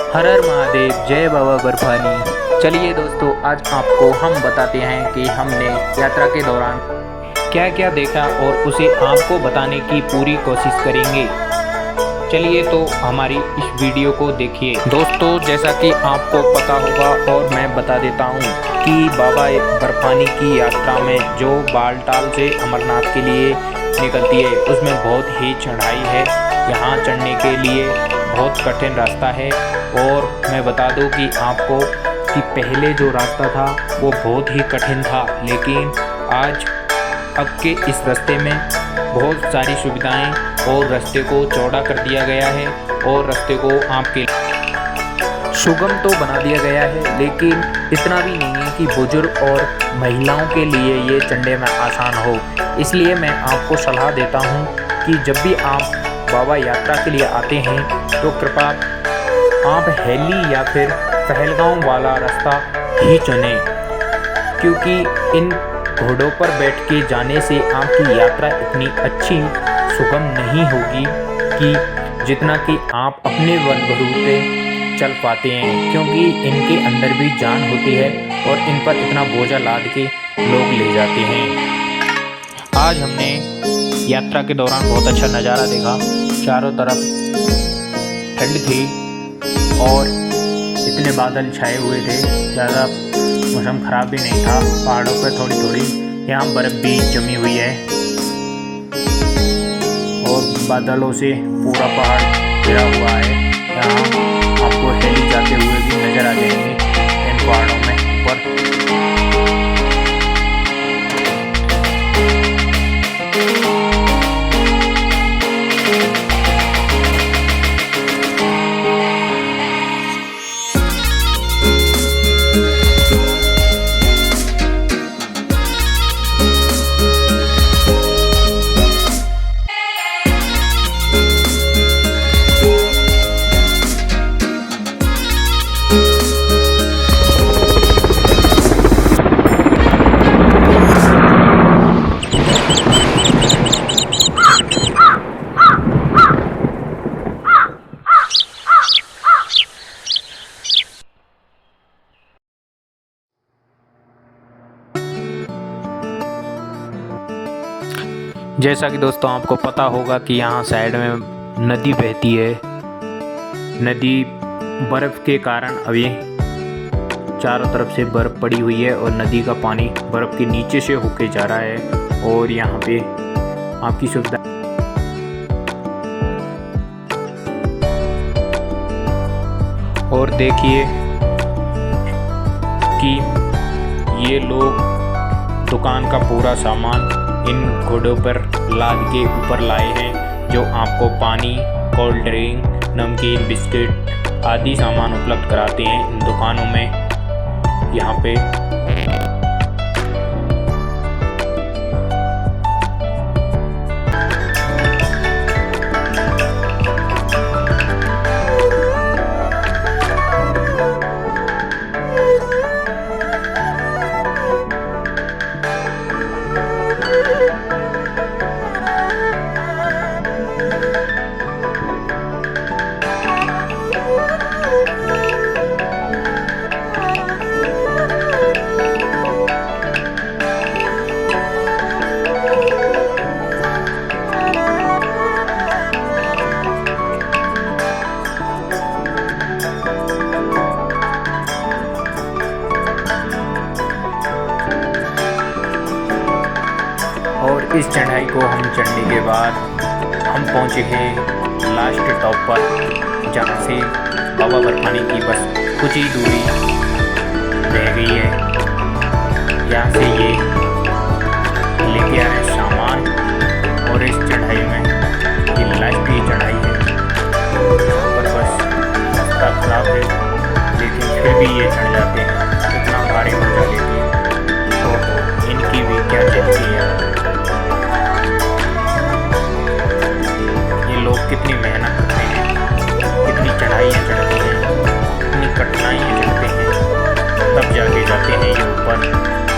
हर हर महादेव, जय बाबा बर्फानी। चलिए दोस्तों, आज आपको हम बताते हैं कि हमने यात्रा के दौरान क्या क्या देखा और उसे आपको बताने की पूरी कोशिश करेंगे। चलिए तो हमारी इस वीडियो को देखिए। दोस्तों, जैसा कि आपको पता होगा और मैं बता देता हूँ कि बाबा बर्फानी की यात्रा में जो बालटाल से अमरनाथ के लिए निकलती है उसमें बहुत ही चढ़ाई है। यहाँ चढ़ने के लिए बहुत कठिन रास्ता है। और मैं बता दूं कि आपको कि पहले जो रास्ता था वो बहुत ही कठिन था, लेकिन आज अब के इस रास्ते में बहुत सारी सुविधाएं और रास्ते को चौड़ा कर दिया गया है और रास्ते को आपके सुगम तो बना दिया गया है, लेकिन इतना भी नहीं है कि बुजुर्ग और महिलाओं के लिए ये चढ़ने में आसान हो। इसलिए मैं आपको सलाह देता हूँ कि जब भी आप बाबा यात्रा के लिए आते हैं तो कृपया आप हेली या फिर पहलगांव वाला रास्ता ही चुनें, क्योंकि इन घोड़ों पर बैठ के जाने से आपकी यात्रा इतनी अच्छी सुगम नहीं होगी कि जितना कि आप अपने बल बरूते चल पाते हैं, क्योंकि इनके अंदर भी जान होती है और इन पर इतना बोझा लाद के लोग ले जाते हैं। आज हमने यात्रा के दौरान बहुत अच्छा नज़ारा देखा। चारों तरफ ठंड थी और इतने बादल छाए हुए थे, ज़्यादा मौसम ख़राब भी नहीं था। पहाड़ों पर थोड़ी थोड़ी यहाँ बर्फ़ भी जमी हुई है और बादलों से पूरा पहाड़ घिरा हुआ है। यहाँ आपको हेली जाते हुए भी नज़र आ जाएंगे इन पहाड़ों में ऊपर। जैसा कि दोस्तों आपको पता होगा कि यहाँ साइड में नदी बहती है। नदी बर्फ़ के कारण अभी चारों तरफ से बर्फ़ पड़ी हुई है और नदी का पानी बर्फ़ के नीचे से होके जा रहा है और यहाँ पे आपकी सुविधा। और देखिए कि ये लोग दुकान का पूरा सामान इन घोड़ों पर लाद के ऊपर लाए हैं, जो आपको पानी, कोल्ड ड्रिंक, नमकीन, बिस्किट आदि सामान उपलब्ध कराते हैं इन दुकानों में। यहाँ पे और इस चढ़ाई को हम चढ़ने के बाद हम पहुँचे हैं लास्ट टॉप पर, जहाँ से बाबा बर्फानी की बस कुछ ही दूरी रह गई है। यहाँ से ये लेके आ रहे हैं सामान और इस चढ़ाई में ये लास्ट की चढ़ाई है। यहाँ पर बस रास्ता खराब है, लेकिन फिर भी ये चढ़ जाते हैं। इतना भारी बोझा लेके तो इनकी भी क्या चलती है। लोग कितनी मेहनत करते हैं, कितनी चढ़ाइयाँ चढ़ते हैं, कितनी कठिनाइयाँ चढ़ते हैं, तब जाके जाते हैं ये ऊपर।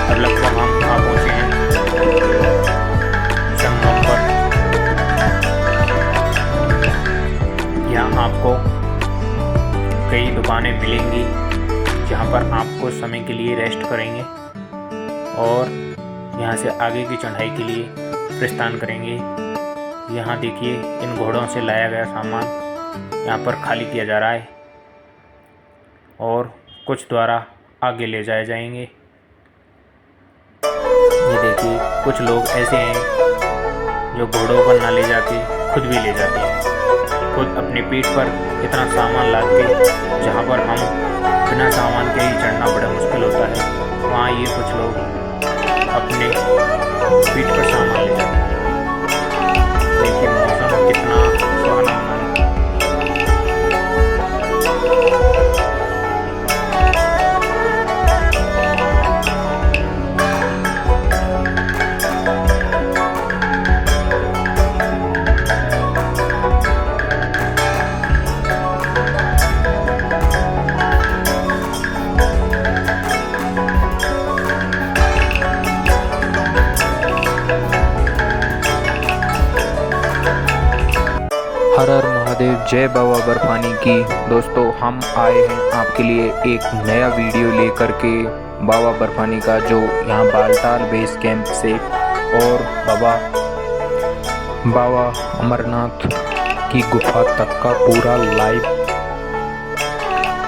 अब लगभग हम कहाँ पहुँचे हैं, जंगल पर। यहाँ आपको कई दुकानें मिलेंगी जहाँ पर आपको समय के लिए रेस्ट करेंगे और यहाँ से आगे की चढ़ाई के लिए प्रस्थान करेंगे। यहाँ देखिए इन घोड़ों से लाया गया सामान यहाँ पर खाली किया जा रहा है और कुछ द्वारा आगे ले जाए जाएंगे। ये देखिए कुछ लोग ऐसे हैं जो घोड़ों पर ना ले जाके खुद भी ले जाते हैं, खुद अपनी पीठ पर इतना सामान लाद के, जहाँ पर हम बिना सामान के ही चढ़ना बड़ा मुश्किल होता है, वहाँ ये कुछ लोग अपने पीठ पर सामान ले जाते हैं। देखिए मौसम कितना सुहाना है। हर हर महादेव, जय बाबा बर्फानी की। दोस्तों हम आए हैं आपके लिए एक नया वीडियो लेकर के बाबा बर्फानी का, जो यहाँ बालटाल बेस कैंप से और बाबा अमरनाथ की गुफा तक का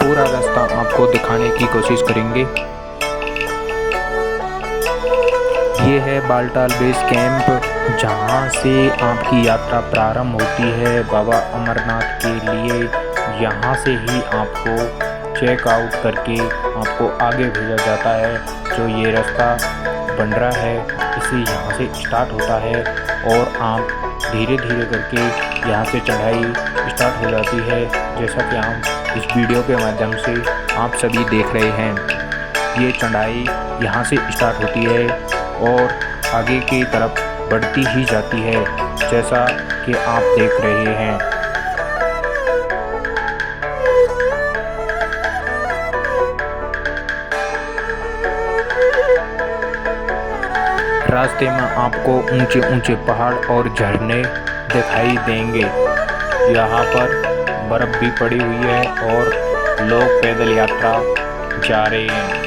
पूरा रास्ता आपको दिखाने की कोशिश करेंगे। ये है बालटाल बेस कैंप, जहाँ से आपकी यात्रा प्रारंभ होती है बाबा अमरनाथ के लिए। यहाँ से ही आपको चेक आउट करके आपको आगे भेजा जाता है। जो ये रास्ता बन रहा है इसे यहाँ से स्टार्ट होता है और आप धीरे धीरे करके यहाँ से चढ़ाई स्टार्ट हो जाती है, जैसा कि हम इस वीडियो के माध्यम से आप सभी देख रहे हैं। ये चढ़ाई यहाँ से स्टार्ट होती है और आगे की तरफ बढ़ती ही जाती है, जैसा कि आप देख रहे हैं। रास्ते में आपको ऊंचे ऊंचे पहाड़ और झरने दिखाई देंगे। यहाँ पर बर्फ़ भी पड़ी हुई है और लोग पैदल यात्रा जा रहे हैं।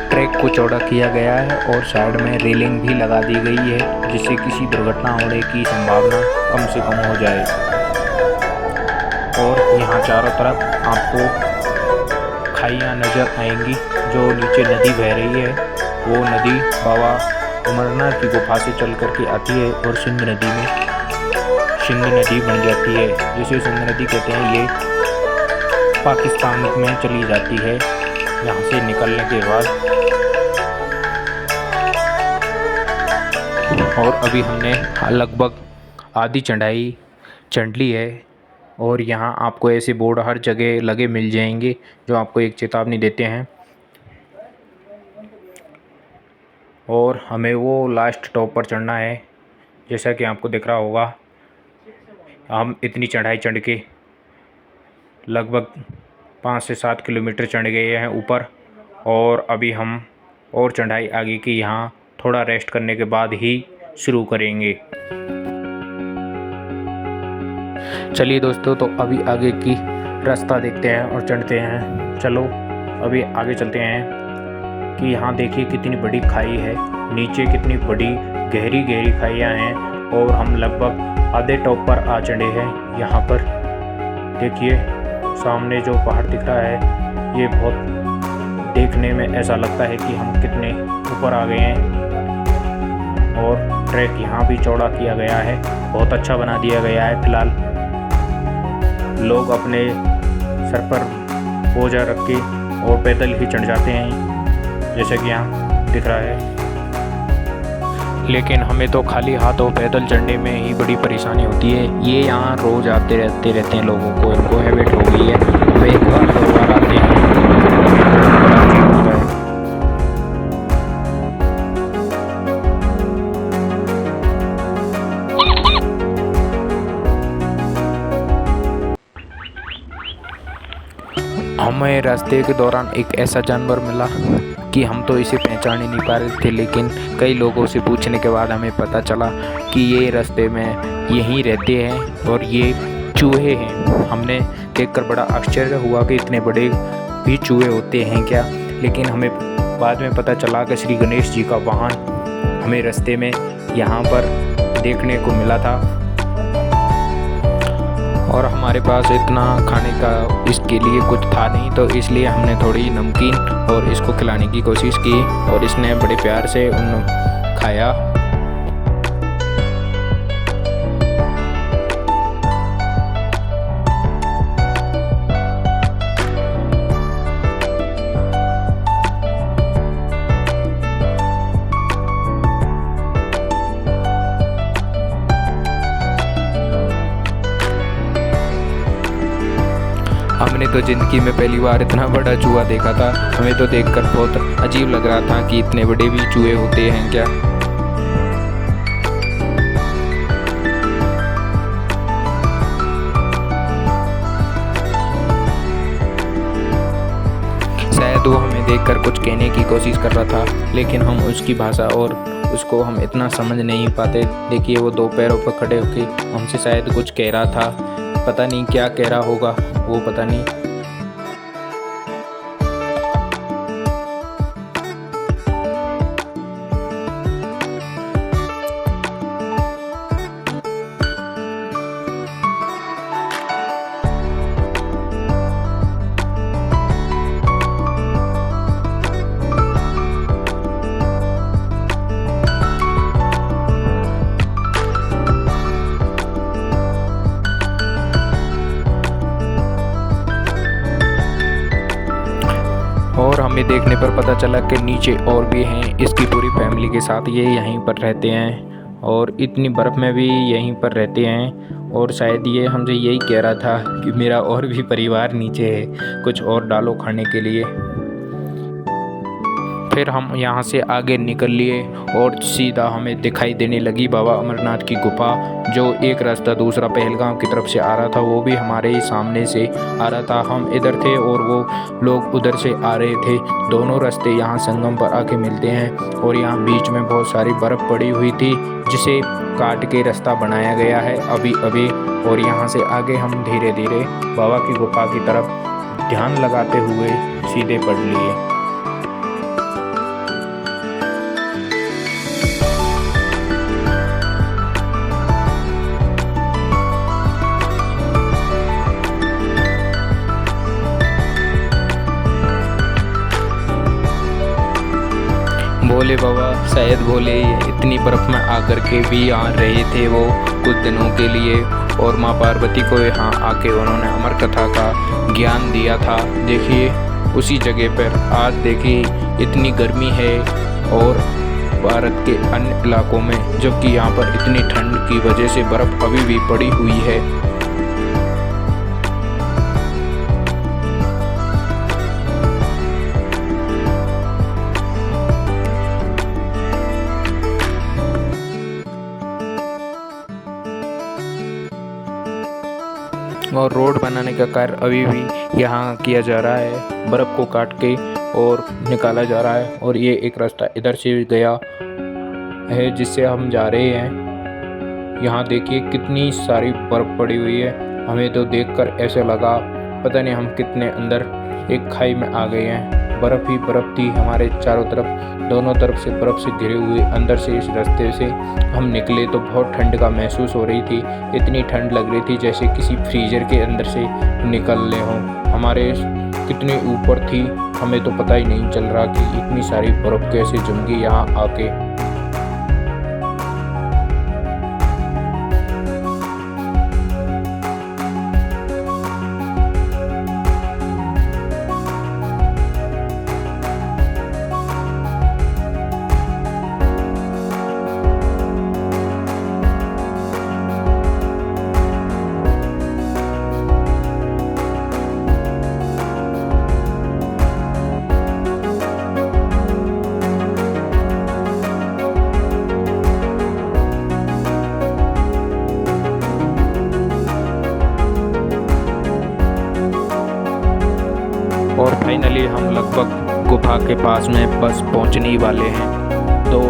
ट्रैक को चौड़ा किया गया है और साइड में रेलिंग भी लगा दी गई है, जिससे किसी दुर्घटना होने की संभावना कम से कम हो जाए। और यहाँ चारों तरफ आपको खाइयाँ नज़र आएंगी। जो नीचे नदी बह रही है वो नदी बाबा अमरनाथ की गुफा से चल करके आती है और सिंध नदी बन जाती है, जिसे सिंध नदी कहते हैं। ये पाकिस्तान में चली जाती है यहाँ से निकलने के बाद। और अभी हमने लगभग आधी चढ़ाई चढ़ ली है और यहाँ आपको ऐसे बोर्ड हर जगह लगे मिल जाएंगे जो आपको एक चेतावनी देते हैं। और हमें वो लास्ट टॉप पर चढ़ना है, जैसा कि आपको दिख रहा होगा। हम इतनी चढ़ाई चढ़ के लगभग 5 से 7 किलोमीटर चढ़ गए हैं ऊपर, और अभी हम और चढ़ाई आगे की यहाँ थोड़ा रेस्ट करने के बाद ही शुरू करेंगे। चलिए दोस्तों, तो अभी आगे की रास्ता देखते हैं और चढ़ते हैं। चलो अभी आगे चलते हैं कि यहाँ देखिए कितनी बड़ी खाई है, नीचे कितनी बड़ी गहरी गहरी खाइयाँ हैं और हम लगभग आधे टॉप पर आ चढ़े हैं। यहाँ पर देखिए सामने जो पहाड़ दिख रहा है, ये बहुत देखने में ऐसा लगता है कि हम कितने ऊपर आ गए हैं। और ट्रैक यहाँ भी चौड़ा किया गया है, बहुत अच्छा बना दिया गया है। फिलहाल लोग अपने सर पर बोझा रख के और पैदल ही चढ़ जाते हैं, जैसे कि यहाँ दिख रहा है। लेकिन हमें तो खाली हाथों पैदल चढ़ने में ही बड़ी परेशानी होती है। ये यहाँ रोज़ आते रहते हैं लोगों को, इनको हैबिट हो गई है। हम एक बार हमें रास्ते के दौरान एक ऐसा जानवर मिला कि हम तो इसे पहचान ही नहीं पा रहे थे, लेकिन कई लोगों से पूछने के बाद हमें पता चला कि ये रास्ते में यहीं रहते हैं और ये चूहे हैं। हमने देखकर बड़ा आश्चर्य हुआ कि इतने बड़े भी चूहे होते हैं क्या, लेकिन हमें बाद में पता चला कि श्री गणेश जी का वाहन हमें रास्ते में यहाँ पर देखने को मिला था। और हमारे पास इतना खाने का इसके लिए कुछ था नहीं, तो इसलिए हमने थोड़ी नमकीन और इसको खिलाने की कोशिश की और इसने बड़े प्यार से उन खाया। हमने तो ज़िंदगी में पहली बार इतना बड़ा चूहा देखा था। हमें तो देखकर बहुत अजीब लग रहा था कि इतने बड़े भी चूहे होते हैं क्या। शायद वो हमें देखकर कुछ कहने की कोशिश कर रहा था, लेकिन हम उसकी भाषा और उसको हम इतना समझ नहीं पाते। देखिए वो दो पैरों पर खड़े होकर हमसे शायद कुछ कह रहा था, पता नहीं क्या कह रहा होगा वो, पता नहीं। और हमें देखने पर पता चला कि नीचे और भी हैं, इसकी पूरी फैमिली के साथ ये यहीं पर रहते हैं और इतनी बर्फ़ में भी यहीं पर रहते हैं। और शायद ये हमसे यही कह रहा था कि मेरा और भी परिवार नीचे है, कुछ और डालो खाने के लिए। फिर हम यहाँ से आगे निकल लिए और सीधा हमें दिखाई देने लगी बाबा अमरनाथ की गुफा। जो एक रास्ता दूसरा पहलगाम की तरफ से आ रहा था वो भी हमारे ही सामने से आ रहा था। हम इधर थे और वो लोग उधर से आ रहे थे। दोनों रास्ते यहाँ संगम पर आके मिलते हैं और यहाँ बीच में बहुत सारी बर्फ़ पड़ी हुई थी जिसे काट के रास्ता बनाया गया है अभी अभी। और यहाँ से आगे हम धीरे धीरे बाबा की गुफा की तरफ ध्यान लगाते हुए सीधे बढ़ लिए। भोले बाबा शायद भोले इतनी बर्फ़ में आकर के भी यहाँ रहे थे वो कुछ दिनों के लिए, और माँ पार्वती को यहाँ आके उन्होंने अमर कथा का ज्ञान दिया था। देखिए उसी जगह पर आज देखिए इतनी गर्मी है और भारत के अन्य इलाकों में, जबकि यहाँ पर इतनी ठंड की वजह से बर्फ़ अभी भी पड़ी हुई है। और रोड बनाने का कार्य अभी भी यहाँ किया जा रहा है, बर्फ़ को काट के और निकाला जा रहा है। और ये एक रास्ता इधर से गया है जिससे हम जा रहे हैं। यहाँ देखिए कितनी सारी बर्फ़ पड़ी हुई है। हमें तो देखकर ऐसे लगा पता नहीं हम कितने अंदर एक खाई में आ गए हैं। बर्फ़ ही बर्फ़ थी हमारे चारों तरफ, दोनों तरफ से बर्फ़ से घिरे हुए। अंदर से इस रास्ते से हम निकले तो बहुत ठंड का महसूस हो रही थी। इतनी ठंड लग रही थी जैसे किसी फ्रीजर के अंदर से निकलने हों। हमारे कितने ऊपर थी हमें तो पता ही नहीं चल रहा कि इतनी सारी बर्फ़ कैसे जम गई यहाँ आके। और फाइनली हम लगभग गुफा के पास में बस पहुंचने ही वाले हैं। तो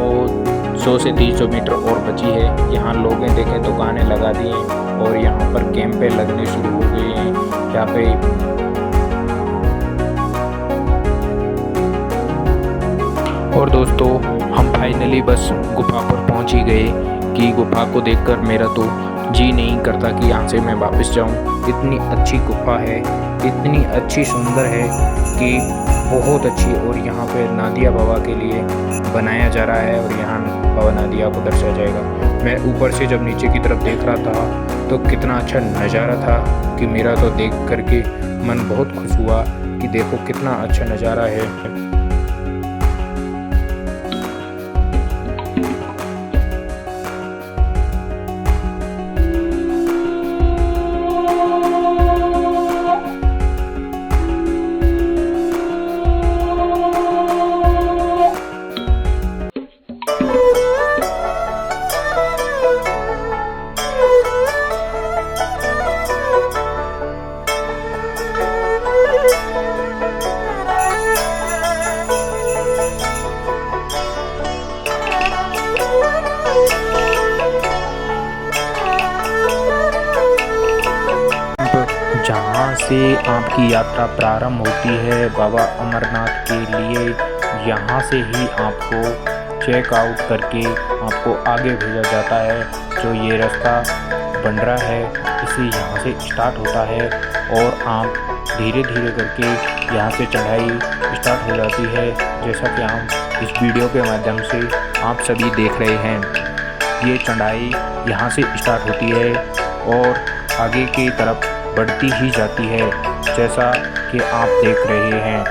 100 से 300 मीटर और बची है। यहाँ लोगों देखें दुकानें लगा दी हैं और यहाँ पर कैंपें लगने शुरू हो गई हैं। यहाँ पे और दोस्तों हम फाइनली बस गुफा पर पहुंच ही गए कि गुफा को देखकर मेरा तो जी नहीं करता कि यहाँ से मैं वापस जाऊं। इतनी अच्छी गुफा है, इतनी अच्छी सुंदर है कि बहुत अच्छी। और यहाँ पे नादिया बाबा के लिए बनाया जा रहा है और यहाँ बाबा नादिया को दर्शाया जाएगा। मैं ऊपर से जब नीचे की तरफ देख रहा था तो कितना अच्छा नज़ारा था कि मेरा तो देख करके मन बहुत खुश हुआ कि देखो कितना अच्छा नज़ारा है। जहाँ से आपकी यात्रा प्रारंभ होती है बाबा अमरनाथ के लिए, यहाँ से ही आपको चेक आउट करके आपको आगे भेजा जाता है। जो ये रास्ता बन रहा है इसे यहाँ से स्टार्ट होता है और आप धीरे धीरे करके यहाँ से चढ़ाई स्टार्ट हो जाती है। जैसा कि हम इस वीडियो के माध्यम से आप सभी देख रहे हैं, ये चढ़ाई यहाँ से स्टार्ट होती है और आगे की तरफ बढ़ती ही जाती है, जैसा कि आप देख रहे हैं।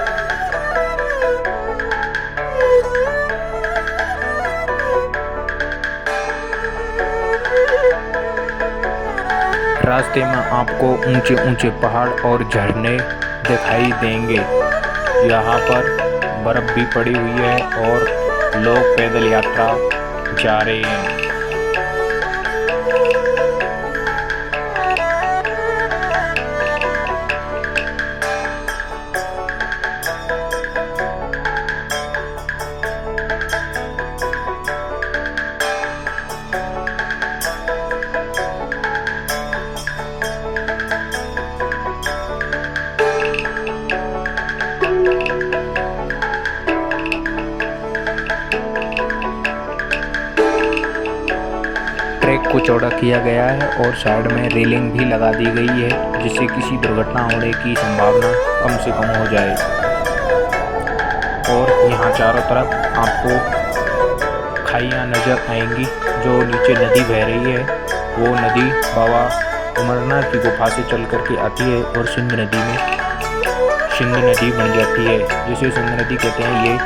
रास्ते में आपको ऊंचे ऊंचे पहाड़ और झरने दिखाई देंगे। यहाँ पर बर्फ़ भी पड़ी हुई है और लोग पैदल यात्रा जा रहे हैं। ट्रैक को चौड़ा किया गया है और साइड में रेलिंग भी लगा दी गई है, जिससे किसी दुर्घटना होने की संभावना कम से कम हो जाए। और यहाँ चारों तरफ आपको खाइयाँ नज़र आएंगी। जो नीचे नदी बह रही है वो नदी बाबा अमरनाथ की गुफा से चल करके आती है और सिंध नदी बन जाती है, जिसे सिंध नदी कहते हैं। ये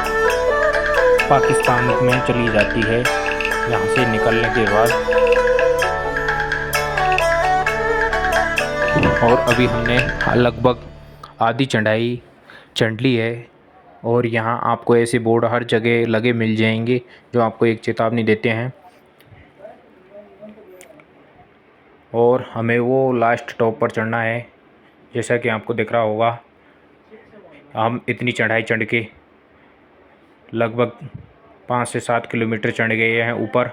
पाकिस्तान में चली जाती है यहाँ से निकलने के बाद। और अभी हमने लगभग आधी चढ़ाई चढ़ ली है और यहाँ आपको ऐसे बोर्ड हर जगह लगे मिल जाएंगे जो आपको एक चेतावनी देते हैं। और हमें वो लास्ट टॉप पर चढ़ना है। जैसा कि आपको दिख रहा होगा, हम इतनी चढ़ाई चढ़ के लगभग 5 से 7 किलोमीटर चढ़ गए हैं ऊपर।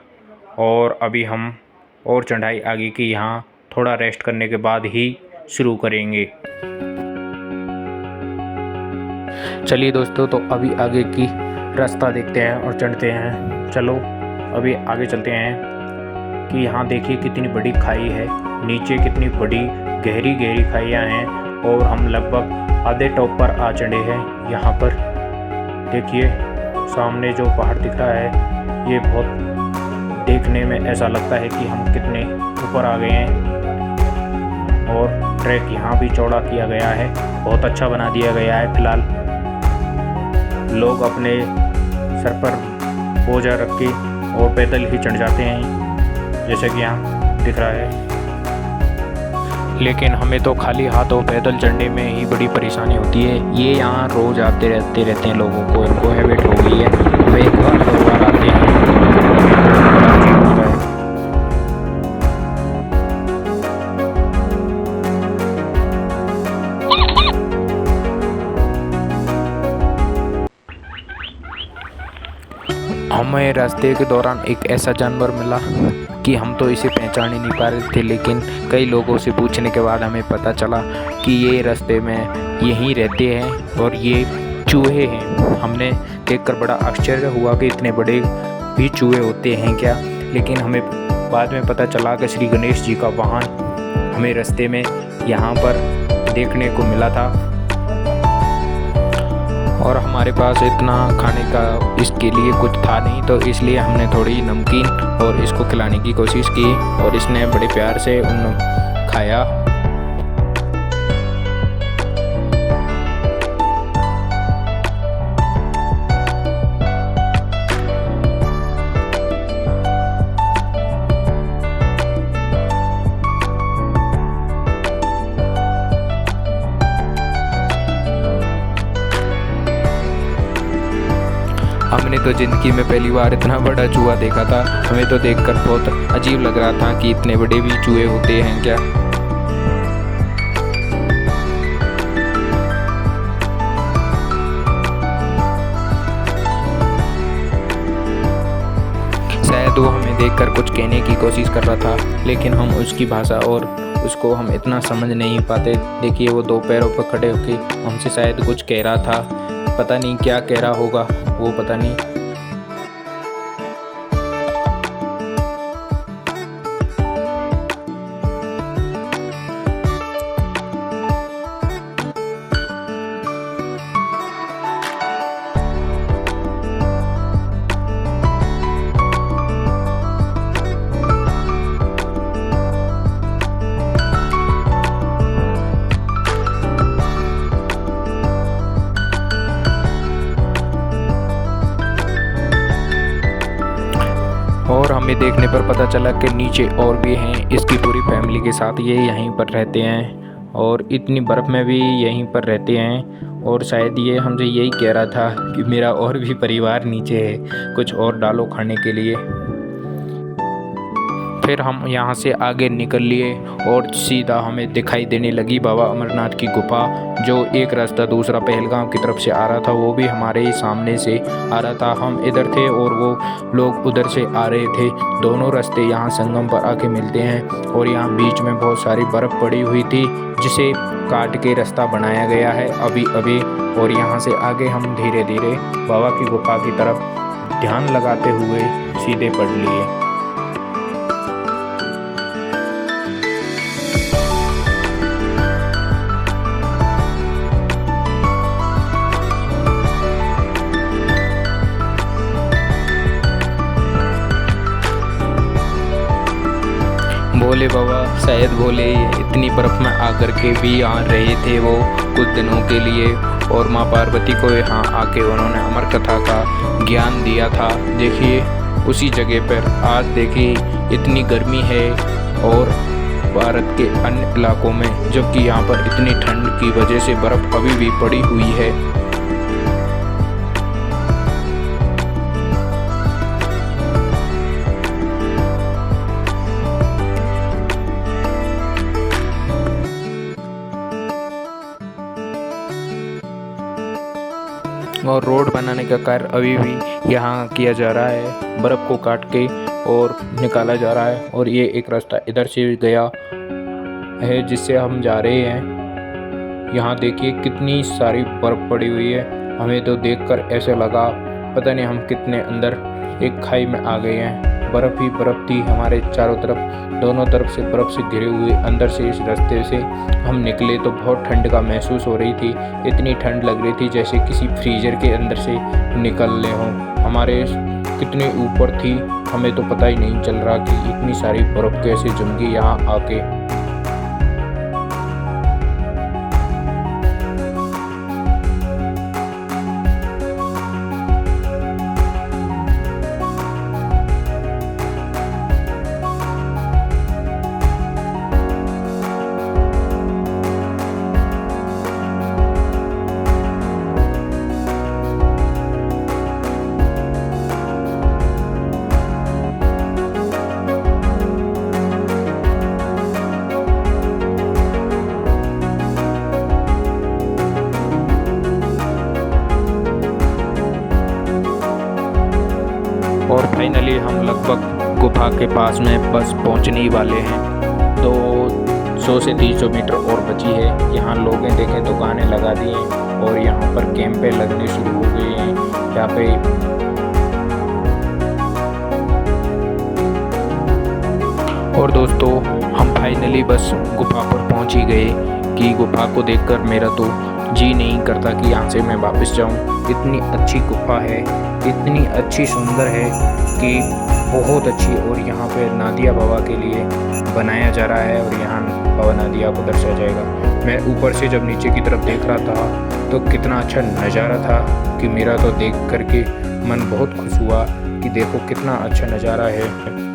और अभी हम और चढ़ाई आगे की यहाँ थोड़ा रेस्ट करने के बाद ही शुरू करेंगे। चलिए दोस्तों, तो अभी आगे की रास्ता देखते हैं और चढ़ते हैं। चलो अभी आगे चलते हैं कि यहाँ देखिए कितनी बड़ी खाई है, नीचे कितनी बड़ी गहरी गहरी खाइयाँ हैं। और हम लगभग आधे टॉप पर आ चढ़े हैं। यहाँ पर देखिए सामने जो पहाड़ दिख रहा है, ये बहुत देखने में ऐसा लगता है कि हम कितने ऊपर आ गए हैं। और ट्रैक यहाँ भी चौड़ा किया गया है, बहुत अच्छा बना दिया गया है। फिलहाल लोग अपने सर पर बोझा रख के और पैदल ही चढ़ जाते हैं, जैसा कि यहाँ दिख रहा है। लेकिन हमें तो खाली हाथों पैदल चढ़ने में ही बड़ी परेशानी होती है। ये यहाँ रोज़ आते रहते हैं, लोगों को इनको हैबिट हो गई है। वे एक बार 2 बार आते हैं। हमें रास्ते के दौरान एक ऐसा जानवर मिला कि हम तो इसे पहचान ही नहीं पा रहे थे, लेकिन कई लोगों से पूछने के बाद हमें पता चला कि ये रास्ते में यहीं रहते हैं और ये चूहे हैं। हमने देखकर बड़ा आश्चर्य हुआ कि इतने बड़े भी चूहे होते हैं क्या, लेकिन हमें बाद में पता चला कि श्री गणेश जी का वाहन हमें रास्ते में यहाँ पर देखने को मिला था। और हमारे पास इतना खाने का इसके लिए कुछ था नहीं, तो इसलिए हमने थोड़ी नमकीन और इसको खिलाने की कोशिश की और इसने बड़े प्यार से उन खाया। हमने तो ज़िंदगी में पहली बार इतना बड़ा चूहा देखा था। हमें तो देखकर बहुत अजीब लग रहा था कि इतने बड़े भी चूहे होते हैं क्या। शायद वो हमें देखकर कुछ कहने की कोशिश कर रहा था, लेकिन हम उसकी भाषा और उसको हम इतना समझ नहीं पाते। देखिए वो दो पैरों पर खड़े होकर हमसे शायद कुछ कह रहा था, पता नहीं क्या कह रहा होगा वो, पता नहीं। और हमें देखने पर पता चला कि नीचे और भी हैं, इसकी पूरी फैमिली के साथ ये यहीं पर रहते हैं और इतनी बर्फ़ में भी यहीं पर रहते हैं। और शायद ये हमसे यही कह रहा था कि मेरा और भी परिवार नीचे है, कुछ और डालो खाने के लिए। फिर हम यहाँ से आगे निकल लिए और सीधा हमें दिखाई देने लगी बाबा अमरनाथ की गुफा। जो एक रास्ता दूसरा पहलगाम की तरफ से आ रहा था वो भी हमारे ही सामने से आ रहा था। हम इधर थे और वो लोग उधर से आ रहे थे। दोनों रास्ते यहाँ संगम पर आके मिलते हैं और यहाँ बीच में बहुत सारी बर्फ़ पड़ी हुई थी जिसे काट के रास्ता बनाया गया है अभी अभी। और यहाँ से आगे हम धीरे धीरे बाबा की गुफा की तरफ ध्यान लगाते हुए सीधे बढ़ लिए। भोले बाबा शायद भोले इतनी बर्फ़ में आकर के भी यहाँ रहे थे वो कुछ दिनों के लिए, और माँ पार्वती को यहाँ आके उन्होंने अमर कथा का ज्ञान दिया था। देखिए उसी जगह पर आज देखिए इतनी गर्मी है और भारत के अन्य इलाकों में, जबकि यहाँ पर इतनी ठंड की वजह से बर्फ़ अभी भी पड़ी हुई है। और रोड बनाने का कार्य अभी भी यहाँ किया जा रहा है, बर्फ़ को काट के और निकाला जा रहा है। और ये एक रास्ता इधर से गया है जिससे हम जा रहे हैं। यहाँ देखिए कितनी सारी बर्फ़ पड़ी हुई है। हमें तो देखकर ऐसे लगा पता नहीं हम कितने अंदर एक खाई में आ गए हैं। बर्फ़ ही बर्फ़ थी हमारे चारों तरफ, दोनों तरफ से बर्फ़ से घिरे हुए। अंदर से इस रास्ते से हम निकले तो बहुत ठंड का महसूस हो रही थी। इतनी ठंड लग रही थी जैसे किसी फ्रीजर के अंदर से निकलने हों। हमारे कितने ऊपर थी हमें तो पता ही नहीं चल रहा कि इतनी सारी बर्फ़ कैसे जम गई यहाँ आके। फाइनली हम लगभग गुफा के पास में बस पहुंचने ही वाले हैं। तो 100 से 300 मीटर और बची है। यहाँ लोग देखें दुकानें लगा दी हैं और यहाँ पर कैंपें लगने शुरू हो गई हैं। यहाँ पे और दोस्तों हम फाइनली बस गुफा पर पहुंच ही गए कि गुफा को देखकर मेरा तो जी नहीं करता कि यहाँ से मैं वापस जाऊं। इतनी अच्छी गुफा है, इतनी अच्छी सुंदर है कि बहुत अच्छी। और यहाँ पे नादिया बाबा के लिए बनाया जा रहा है और यहाँ बाबा नादिया को दर्शाया जाएगा। मैं ऊपर से जब नीचे की तरफ देख रहा था तो कितना अच्छा नज़ारा था कि मेरा तो देख करके मन बहुत खुश हुआ कि देखो कितना अच्छा नज़ारा है।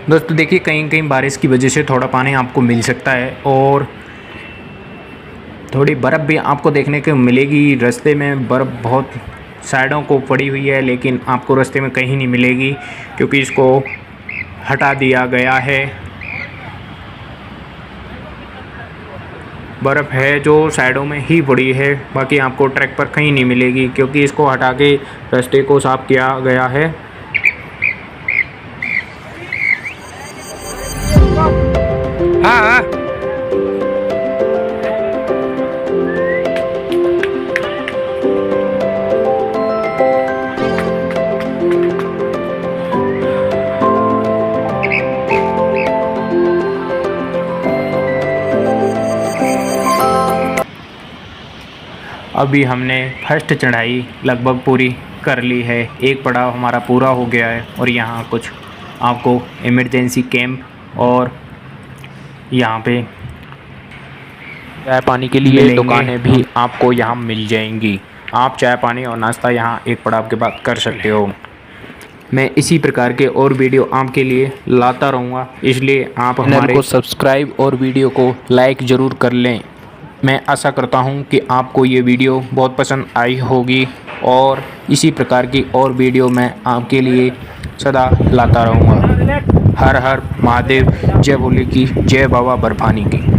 दोस्तों देखिए कहीं कहीं बारिश की वजह से थोड़ा पानी आपको मिल सकता है और थोड़ी बर्फ़ भी आपको देखने को मिलेगी। रास्ते में बर्फ़ बहुत साइडों को पड़ी हुई है लेकिन आपको रास्ते में कहीं नहीं मिलेगी क्योंकि इसको हटा दिया गया है। बर्फ़ है जो साइडों में ही पड़ी है, बाकी आपको ट्रैक पर कहीं नहीं मिलेगी क्योंकि इसको हटा के रास्ते को साफ़ किया गया है। हाँ अभी हमने फर्स्ट चढ़ाई लगभग पूरी कर ली है। एक पड़ाव हमारा पूरा हो गया है और यहाँ कुछ आपको इमरजेंसी कैंप और यहाँ पे चाय पानी के लिए दुकानें भी आपको यहाँ मिल जाएंगी। आप चाय पानी और नाश्ता यहाँ एक पड़ाव के बाद कर सकते हो। मैं इसी प्रकार के और वीडियो आपके लिए लाता रहूँगा, इसलिए आप हमारे को सब्सक्राइब और वीडियो को लाइक ज़रूर कर लें। मैं आशा करता हूँ कि आपको ये वीडियो बहुत पसंद आई होगी और इसी प्रकार की और वीडियो मैं आपके लिए सदा लाता रहूँगा। हर हर महादेव, जय भोले की, जय बाबा बर्फानी की।